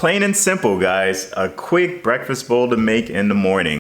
Plain and simple, guys. A quick breakfast bowl to make in the morning.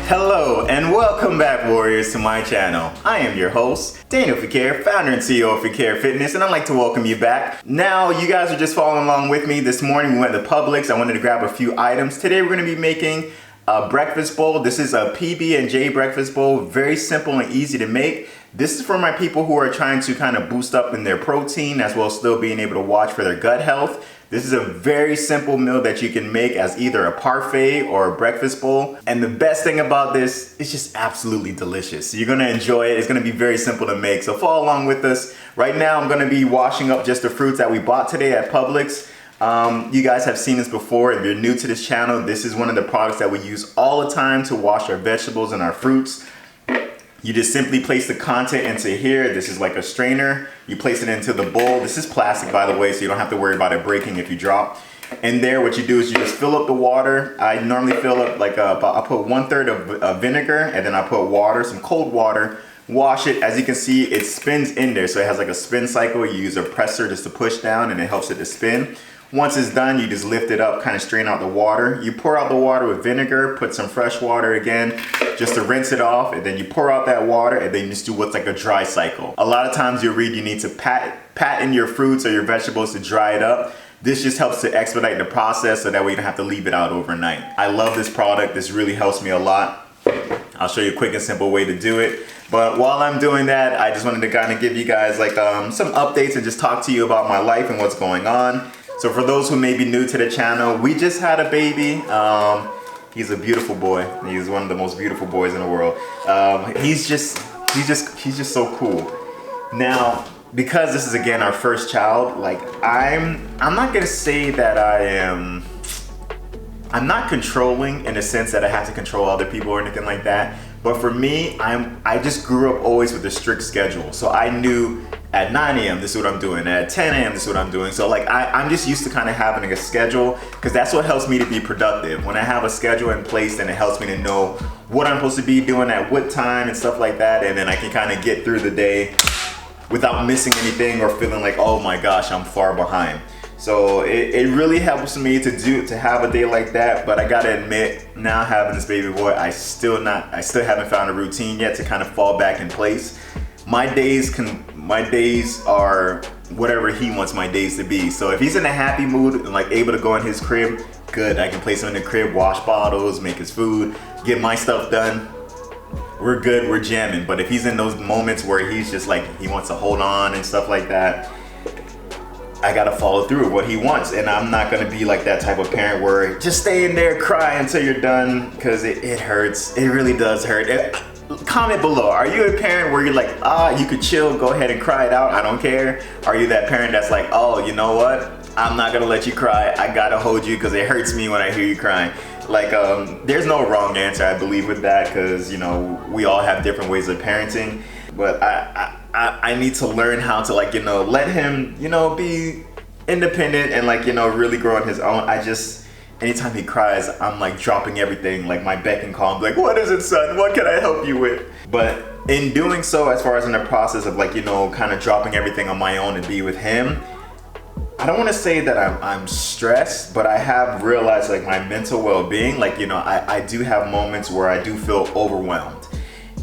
Hello and welcome back, warriors, to my channel. I am your host, Daniel Fequiere, founder and CEO of Fequiere Fitness, and I'd like to welcome you back. Now, you guys are just following along with me. This morning we went to Publix. I wanted to grab a few items. Today we're going to be making a breakfast bowl. This is a PB&J breakfast bowl. Very simple and easy to make. This is for my people who are trying to kind of boost up in their protein as well as still being able to watch for their gut health. This is a very simple meal that you can make as either a parfait or a breakfast bowl. And the best thing about this, it's just absolutely delicious. You're gonna enjoy it. It's gonna be very simple to make. So follow along with us. Right now, I'm gonna be washing up just the fruits that we bought today at Publix. You guys have seen this before. If you're new to this channel, this is one of the products that we use all the time to wash our vegetables and our fruits. You just simply place the content into here. This is like a strainer. You place it into the bowl. This is plastic, by the way, so you don't have to worry about it breaking if you drop. And there, what you do is you just fill up the water. I normally fill up like I put 1/3 of vinegar, and then I put water, some cold water. Wash it. As you can see, it spins in there, so it has like a spin cycle. You use a presser just to push down, and it helps it to spin. Once it's done, you just lift it up, kind of strain out the water. You pour out the water with vinegar, put some fresh water again, just to rinse it off, and then you pour out that water, and then you just do what's like a dry cycle. A lot of times you'll read you need to pat in your fruits or your vegetables to dry it up. This just helps to expedite the process so that way you don't have to leave it out overnight. I love this product. This really helps me a lot. I'll show you a quick and simple way to do it. But while I'm doing that, I just wanted to kind of give you guys like some updates and just talk to you about my life and what's going on. So for those who may be new to the channel, we just had a baby. He's a beautiful boy. He's one of the most beautiful boys in the world. He's just so cool. Now, because this is again our first child, like I'm not gonna say that I'm not controlling in the sense that I have to control other people or anything like that. But for me, I just grew up always with a strict schedule. So I knew at 9 a.m. this is what I'm doing. At 10 a.m. this is what I'm doing. So like I'm just used to kind of having a schedule because that's what helps me to be productive. When I have a schedule in place, then it helps me to know what I'm supposed to be doing at what time and stuff like that. And then I can kind of get through the day without missing anything or feeling like, oh my gosh, I'm far behind. So it really helps me to have a day like that. But I gotta admit, now having this baby boy, I still haven't found a routine yet to kind of fall back in place. My days are whatever he wants my days to be. So if he's in a happy mood and like able to go in his crib, good. I can place him in the crib, wash bottles, make his food, get my stuff done. We're good, we're jamming. But if he's in those moments where he's just like, he wants to hold on and stuff like that, I gotta follow through with what he wants. And I'm not gonna be like that type of parent where just stay in there, cry until you're done, because it hurts. It really does hurt. Comment below, are you a parent where you're like, you could chill, go ahead and cry it out, I don't care? Are you that parent that's like, oh, you know what? I'm not gonna let you cry, I gotta hold you because it hurts me when I hear you crying. Like, there's no wrong answer, I believe, with that, because, you know, we all have different ways of parenting. But I need to learn how to like, let him, be independent and like, really grow on his own. Anytime he cries, I'm like dropping everything, like my beck and call. I'm like, what is it, son? What can I help you with? But in doing so, as far as in the process of like, kind of dropping everything on my own and be with him, I don't want to say that I'm stressed, but I have realized like my mental well-being, like, I do have moments where I do feel overwhelmed.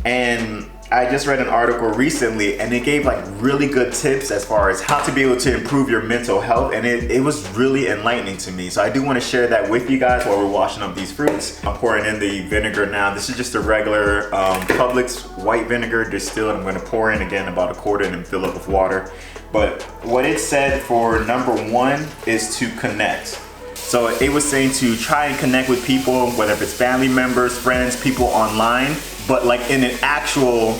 And I just read an article recently and it gave like really good tips as far as how to be able to improve your mental health, and it was really enlightening to me. So I do want to share that with you guys while we're washing up these fruits. I'm pouring in the vinegar now. This is just a regular Publix white vinegar distilled. I'm going to pour in again about a quarter and then fill up with water. But what it said for number 1 is to connect. So it was saying to try and connect with people, whether if it's family members, friends, people online, but like in an actual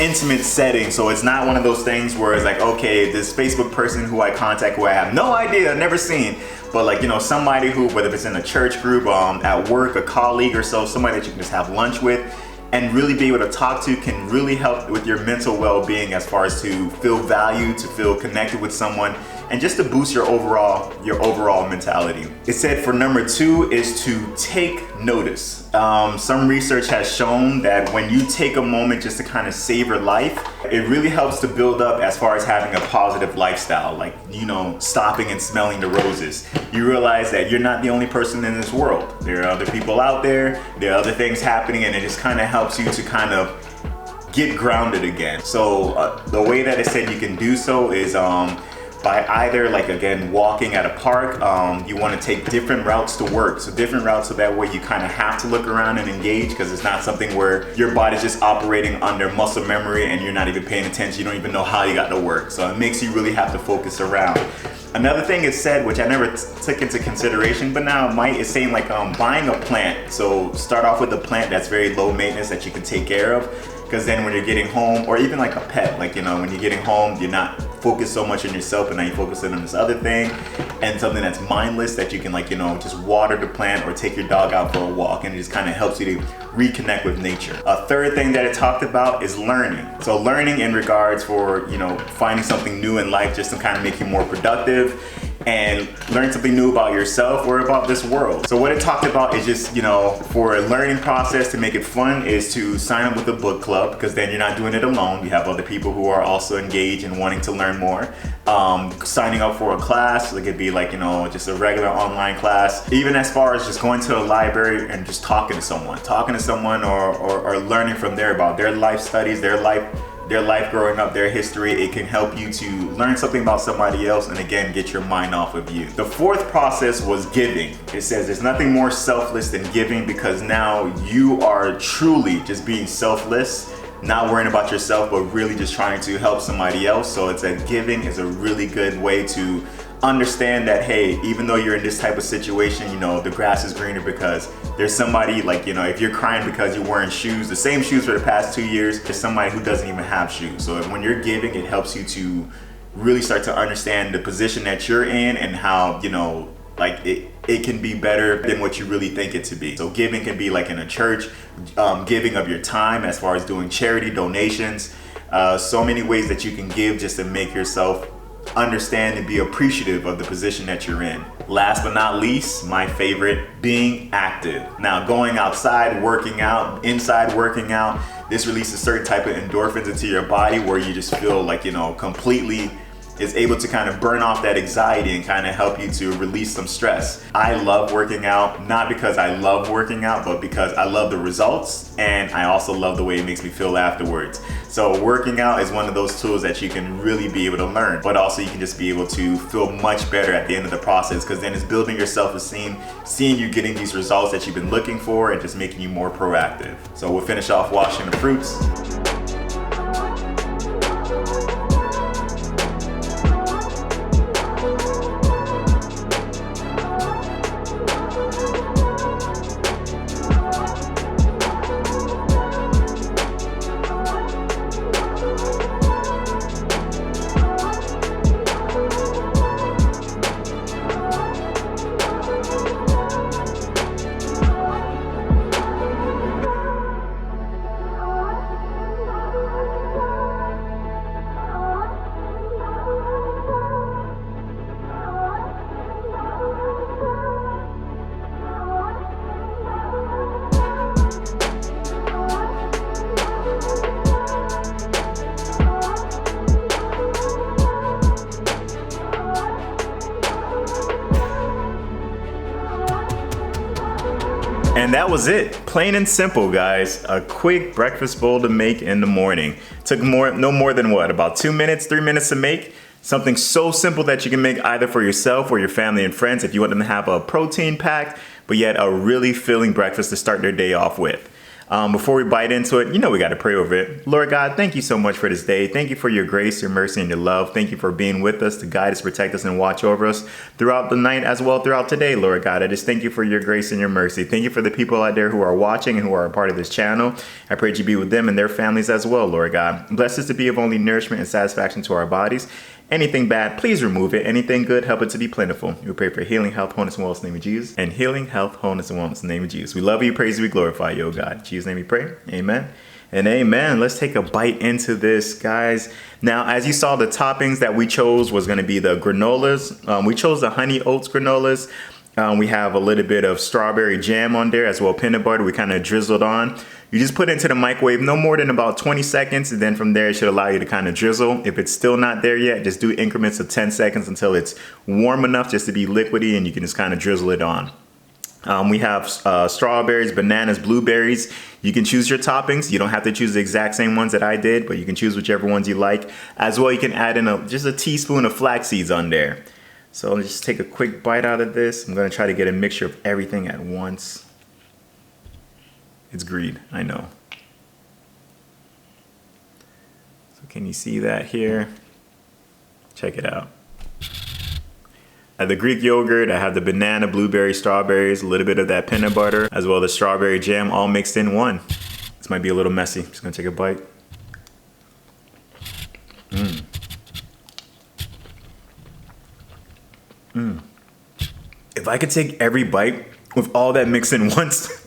intimate setting. So it's not one of those things where it's like, okay, this Facebook person who I contact, who I have no idea, never seen, but like, somebody who, whether if it's in a church group, at work, a colleague or so, somebody that you can just have lunch with and really be able to talk to, can really help with your mental well-being as far as to feel valued, to feel connected with someone, and just to boost your overall mentality. It said for number 2 is to take notice. Some research has shown that when you take a moment just to kind of savor life, it really helps to build up as far as having a positive lifestyle, like, stopping and smelling the roses. You realize that you're not the only person in this world. There are other people out there, there are other things happening, and it just kind of helps you to kind of get grounded again. So the way that it said you can do so is by either, like, again, walking at a park. You want to take different routes to work. So different routes, so that way you kind of have to look around and engage, because it's not something where your body's just operating under muscle memory and you're not even paying attention. You don't even know how you got to work. So it makes you really have to focus around. Another thing is said, which I never took into consideration, but now it might, is saying like buying a plant. So start off with a plant that's very low maintenance that you can take care of. Because then when you're getting home, or even like a pet, like, when you're getting home, you're not focused so much on yourself, and now you're focusing on this other thing, and something that's mindless that you can, like, just water the plant or take your dog out for a walk, and it just kind of helps you to reconnect with nature. A third thing that it talked about is learning. So learning in regards for, finding something new in life just to kind of make you more productive and learn something new about yourself or about this world. So what it talked about is just, for a learning process, to make it fun, is to sign up with a book club, because then you're not doing it alone. You have other people who are also engaged and wanting to learn more. Signing up for a class, like it'd be like, just a regular online class. Even as far as just going to a library and just talking to someone or learning from there about their life studies, their life growing up, their history. It can help you to learn something about somebody else, and again, get your mind off of you. The 4th process was giving. It says there's nothing more selfless than giving, because now you are truly just being selfless, not worrying about yourself, but really just trying to help somebody else. So it's giving is a really good way to understand that, hey, even though you're in this type of situation, the grass is greener, because there's somebody, like, if you're crying because you're wearing shoes, the same shoes for the past 2 years, there's somebody who doesn't even have shoes. So when you're giving, it helps you to really start to understand the position that you're in, and how, like it can be better than what you really think it to be. So giving can be like in a church, giving of your time as far as doing charity, donations, so many ways that you can give just to make yourself understand and be appreciative of the position that you're in. Last but not least, my favorite, being active. Now, going outside, working out, inside working out, this releases certain type of endorphins into your body, where you just feel like, completely is able to kind of burn off that anxiety and kind of help you to release some stress. I love working out, not because I love working out, but because I love the results, and I also love the way it makes me feel afterwards. So working out is one of those tools that you can really be able to learn, but also you can just be able to feel much better at the end of the process, because then it's building your self-esteem, seeing you getting these results that you've been looking for, and just making you more proactive. So we'll finish off washing the fruits. And that was it. Plain and simple, guys. A quick breakfast bowl to make in the morning. Took no more than what, about 2 minutes, 3 minutes to make. Something so simple that you can make either for yourself or your family and friends if you want them to have a protein packed, but yet a really filling breakfast to start their day off with. Before we bite into it, we got to pray over it. Lord God, thank you so much for this day. Thank you for your grace, your mercy, and your love. Thank you for being with us to guide us, protect us, and watch over us throughout the night as well throughout today, Lord God. I just thank you for your grace and your mercy. Thank you for the people out there who are watching and who are a part of this channel. I pray that you be with them and their families as well, Lord God. Bless us to be of only nourishment and satisfaction to our bodies. Anything bad, please remove it. Anything good, help it to be plentiful. We pray for healing, health, wholeness, and wellness in the name of Jesus. And healing, health, wholeness, and wellness in the name of Jesus. We love you, praise you, we glorify you, oh God. In Jesus' name we pray. Amen. And amen. Let's take a bite into this, guys. Now, as you saw, the toppings that we chose was going to be the granolas. We chose the honey oats granolas. We have a little bit of strawberry jam on there as well, peanut butter we kind of drizzled on. You just put it into the microwave no more than about 20 seconds, and then from there it should allow you to kind of drizzle. If it's still not there yet, just do increments of 10 seconds until it's warm enough just to be liquidy, and you can just kind of drizzle it on. We have strawberries, bananas, blueberries. You can choose your toppings. You don't have to choose the exact same ones that I did, but you can choose whichever ones you like. As well, you can add in just a teaspoon of flax seeds on there. So let's just take a quick bite out of this. I'm going to try to get a mixture of everything at once. It's greed, I know. So can you see that here? Check it out. At the Greek yogurt, I have the banana, blueberry, strawberries, a little bit of that peanut butter, as well as strawberry jam, all mixed in one. This might be a little messy. I'm just gonna take a bite. If I could take every bite with all that mixed in once,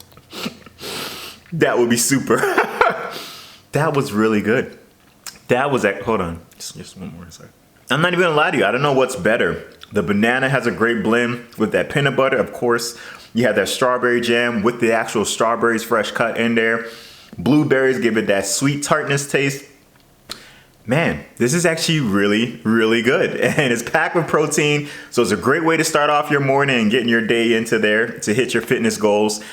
that would be super. That was really good. That was, hold on, just one more second. I'm not even gonna lie to you, I don't know what's better. The banana has a great blend with that peanut butter, of course. You have that strawberry jam with the actual strawberries fresh cut in there. Blueberries give it that sweet tartness taste. Man, this is actually really, really good. And it's packed with protein, so it's a great way to start off your morning and getting your day into there to hit your fitness goals.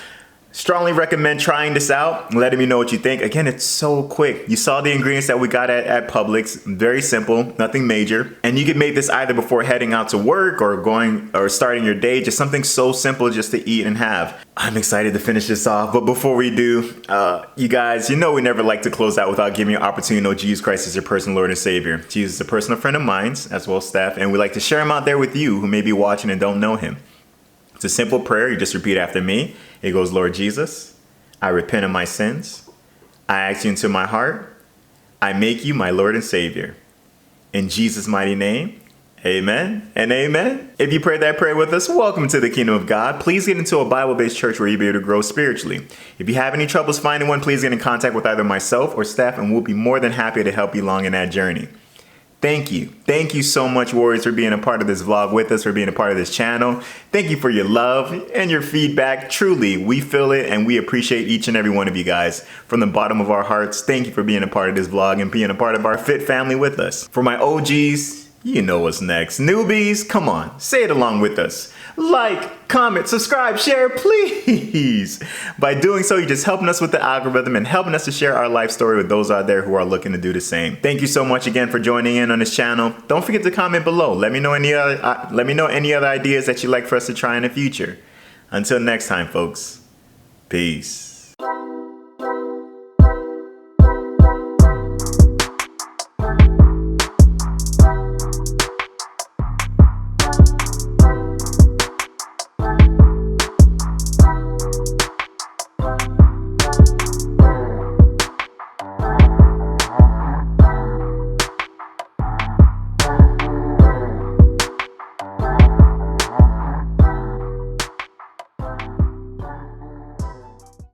Strongly recommend trying this out and letting me know what you think. Again, it's so quick. You saw the ingredients that we got at Publix. Very simple, nothing major. And you can make this either before heading out to work or starting your day. Just something so simple just to eat and have. I'm excited to finish this off. But before we do, you guys, we never like to close out without giving you an opportunity to know Jesus Christ is your personal Lord and Savior. Jesus is a personal friend of mine, as well as Steph. And we like to share him out there with you who may be watching and don't know him. It's a simple prayer. You just repeat after me. It goes, Lord Jesus, I repent of my sins. I ask you into my heart. I make you my Lord and Savior. In Jesus' mighty name, amen and amen. If you prayed that prayer with us, welcome to the kingdom of God. Please get into a Bible-based church where you'll be able to grow spiritually. If you have any troubles finding one, please get in contact with either myself or Steph, and we'll be more than happy to help you along in that journey. Thank you. Thank you so much, Warriors, for being a part of this vlog with us, for being a part of this channel. Thank you for your love and your feedback. Truly, we feel it and we appreciate each and every one of you guys. From the bottom of our hearts, thank you for being a part of this vlog and being a part of our fit family with us. For my OGs, you know what's next. Newbies, come on, say it along with us. Like, comment, subscribe, share, please. By doing so, you're just helping us with the algorithm and helping us to share our life story with those out there who are looking to do the same. Thank you so much again for joining in on this channel. Don't forget to comment below. Let me know any other ideas that you'd like for us to try in the future. Until next time, folks. Peace.